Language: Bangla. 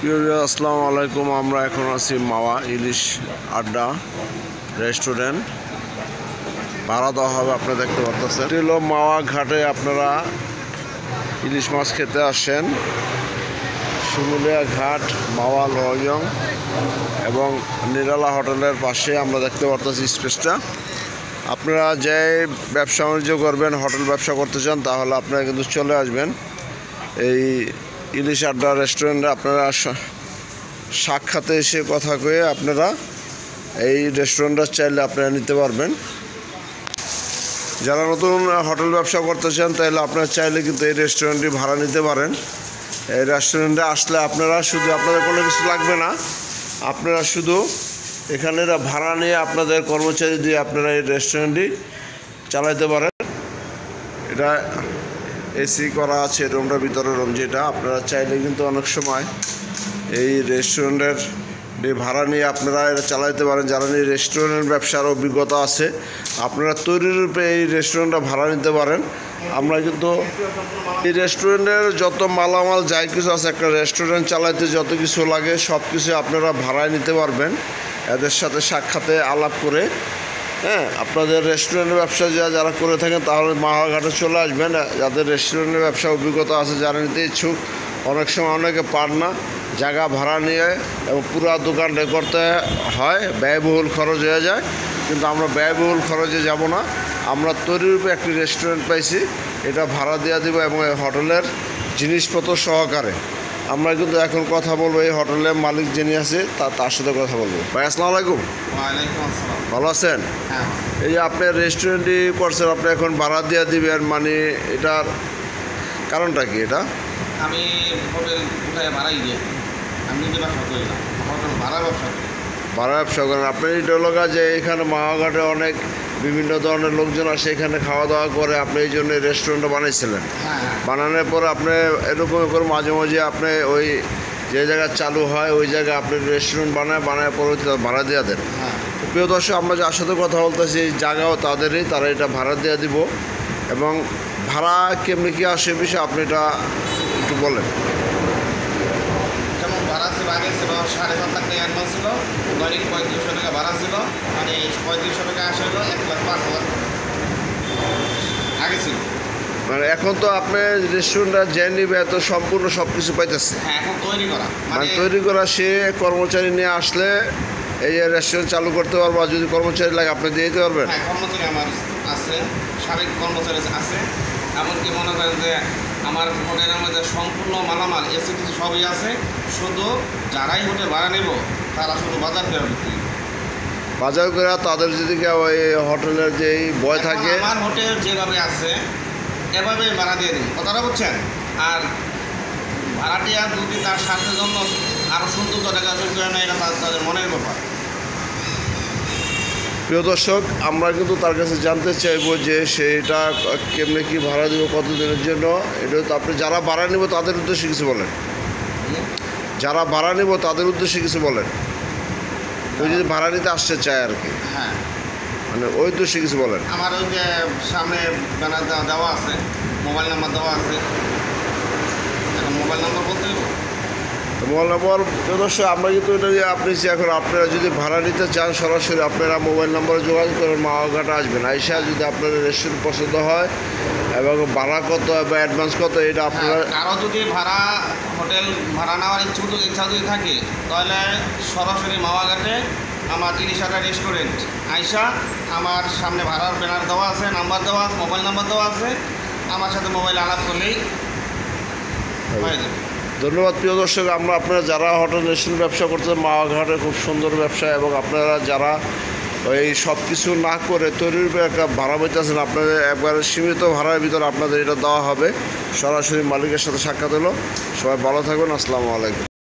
আসসালামু আলাইকুম। আমরা এখন আছি মাওয়া ইলিশ আড্ডা রেস্টুরেন্ট। ভাড়া দেওয়া হবে, আপনারা দেখতে পাচ্ছেন। এটি হলো মাওয়া ঘাটে আপনারা ইলিশ মাছ খেতে আসেন। শিমুলিয়া ঘাট, মাওয়া লয়ং এবং নিরালা হোটেলের পাশে আমরা দেখতে পাচ্ছি স্পেসটা। আপনারা যে ব্যবসা বাণিজ্য করবেন, হোটেল ব্যবসা করতে চান, তাহলে আপনারা কিন্তু চলে আসবেন এই ইলিশ আড্ডা রেস্টুরেন্টে। আপনারা সাক্ষাতে এসে কথা কয়ে আপনারা এই রেস্টুরেন্টটা চাইলে আপনারা নিতে পারবেন। যারা নতুন হোটেল ব্যবসা করতে চান, তাহলে আপনারা চাইলে কিন্তু এই রেস্টুরেন্টটি ভাড়া নিতে পারেন। এই রেস্টুরেন্টে আসলে আপনারা শুধু আপনাদের কোনো কিছু লাগবে না, আপনারা শুধু এখানে ভাড়া নিয়ে আপনাদের কর্মচারী দিয়ে আপনারা এই রেস্টুরেন্টটি চালাইতে পারেন। এটা এসি করা আছে, রুমটার ভিতরে রুম যেটা। আপনারা চাইলে কিন্তু অনেক সময় এই রেস্টুরেন্টের ভাড়া নিয়ে আপনারা এটা চালাইতে পারেন। যারা নিয়ে রেস্টুরেন্টের ব্যবসার অভিজ্ঞতা আছে, আপনারা তৈরি রূপে এই রেস্টুরেন্টটা ভাড়া নিতে পারেন। আমরা কিন্তু এই রেস্টুরেন্টের যত মালামাল যাই কিছু আছে, একটা রেস্টুরেন্ট চালাইতে যত কিছু লাগে সব কিছু আপনারা ভাড়ায় নিতে পারবেন এদের সাথে সাক্ষাতে আলাপ করে। হ্যাঁ, আপনাদের রেস্টুরেন্টের ব্যবসা যারা করে থাকেন, তাহলে মাওয়া ঘাটে চলে আসবেন। যাদের রেস্টুরেন্টের ব্যবসা অভিজ্ঞতা আছে, যারা নিতে ইচ্ছুক, অনেক সময় অনেকে পার না, জায়গা ভাড়া নিয়ে এবং পুরো দোকানটা করতে হয়, ব্যয়বহুল খরচ হয়ে যায়। কিন্তু আমরা ব্যয়বহুল খরচে যাব না, আমরা তৈরিরূপে একটি রেস্টুরেন্ট পাইছি, এটা ভাড়া দেওয়া দেবো এবং এই হোটেলের জিনিসপত্র সহকারে। আমরা কিন্তু এখন কথা বলবো এই হোটেলের মালিক যিনি আছে তার সাথে কথা বলবো। ভাই আসসালামু আলাইকুম। ওয়ালাইকুম আসসালাম। ভালো আছেন? হ্যাঁ। এই যে আপনার রেস্টুরেন্টটি করছেন, আপনি এখন ভাড়া দিয়ে দিবেন, মানে এটার কারণটা কি? এটা আমি হোটেল কোথায় ভাড়াই দিই, আমি নিজে ব্যবসা করি না, হোটেল ভাড়া ব্যবসা করি। ভাড়া ব্যবসা করেন আপনি? এটা লোক যে এখানে মাওয়াঘাটে অনেক বিভিন্ন ধরনের লোকজন আসে, এখানে খাওয়া দাওয়া করে, আপনি এই জন্য রেস্টুরেন্টটা বানিয়েছিলেন। হ্যাঁ। বানানোর পর আপনি এরকম করে মাঝে মাঝে আপনি ওই যে জায়গায় চালু হয় ওই জায়গায় আপনি রেস্টুরেন্ট বানায় পরবর্তীতে ভাড়া দেওয়া দেন। হ্যাঁ। প্রিয় দর্শক, আমরা যার সাথে কথা বলতেছি এই জায়গাও তাদেরই, তারা এটা ভাড়া দেওয়া দিব। এবং ভাড়া কেমনি কী আসে বিষয়ে আপনি এটা একটু বলেন। যেমন ভাড়া ছিল, আগে ছিল 7.5 লাখ টাকা অ্যাডভান্স ছিল, দৈনিক 3500 টাকা ভাড়া ছিল, মানে 3500 টাকা আসে হলো 1,05,000 আগে ছিল। মানে এখন তো আপনি রেস্টুরেন্টটা যে নিবে তো সম্পূর্ণ সব কিছু পাইতেছে। হ্যাঁ, এখন তৈরি করা, মানে তৈরি করা, সে কর্মচারী নিয়ে আসলে এই রেস্টুরেন্ট চালু করতে পারবো। আর যদি কর্মচারী লাগে আপনি দিয়ে দিতে পারবেন? হ্যাঁ, কর্মচারী আমার আছে, সাবেক কর্মচারী আছে। এমনকি মনে করেন যে আমার হোটেলের মধ্যে সম্পূর্ণ মালামাল এসি কিছু সবই আছে, শুধু যারাই হোটেল ভাড়া নেব তারা শুধু বাজার করে বিক্রি। বাজার করে তাদের যদি কেউ ওই হোটেলের যেই বয় থাকে, আমার হোটেল যেভাবে আছে এভাবেই ভাড়া দিয়ে দিন, কথাটা বুঝছেন। আর ভাড়াটিয়া যদি তার স্বার্থের জন্য আরও সুন্দর টাকা করে না, এটা তাদের মনের ব্যাপার। প্রিয় দর্শক, আমরা কিন্তু তার কাছে জানতে চাইবো যে সেটা কেমনে কি ভাড়া দেবো, কতদিনের জন্য। এটা তো আপনি যারা ভাড়া নেব তাদের উদ্দেশ্যে কিছু বলেন। যারা ভাড়া নেব তাদের উদ্দেশ্যে কিছু বলেন। ওই যদি ভাড়া নিতে আসতে চায় আর কি, হ্যাঁ, মানে ওই উদ্দেশ্যে কিছু বলেন। আমার ওই যে সামনে ব্যানার দেওয়া আছে, মোবাইল নাম্বার দেওয়া আছে। এখন মোবাইল নাম্বার বলতে দেবো তো মোবাইল নম্বর, দর্শক আমরা কিন্তু এটা যে আপনি এখন আপনারা যদি ভাড়া নিতে চান, সরাসরি আপনারা মোবাইল নম্বরে যোগাযোগ করেন, মাওয়াঘাটে আসবেন। আইসা যদি আপনার রেস্টুরেন্ট পছন্দ হয় এবং ভাড়া কত বা অ্যাডভান্স কত, এটা আপনারা আরও যদি হোটেল ভাড়া নেওয়ার ইচ্ছা যদি থাকে, তাহলে সরাসরি মাওয়াঘাটে আমার ইলিশ আড্ডা রেস্টুরেন্ট আইসা, আমার সামনে ভাড়ার ব্যানার দেওয়া আছে, নাম্বার দেওয়া আছে, মোবাইল নাম্বার দেওয়া আছে, আমার সাথে মোবাইল আলাপ করলেই হয়ে যাবে। ধন্যবাদ। প্রিয় দর্শক, আপনারা যারা হোটেল রেস্টুরেন্ট ব্যবসা করতেছেন, মাওয়াঘাটে খুব সুন্দর ব্যবসা, এবং আপনারা যারা এই সব কিছু না করে তৈরির একটা ভাড়া পাইতেছেন, আপনাদের একবারে সীমিত ভাড়ার ভিতরে আপনাদের এটা দেওয়া হবে। সরাসরি মালিকের সাথে সাক্ষাৎ হলো। সবাই ভালো থাকবেন। আসসালামু আলাইকুম।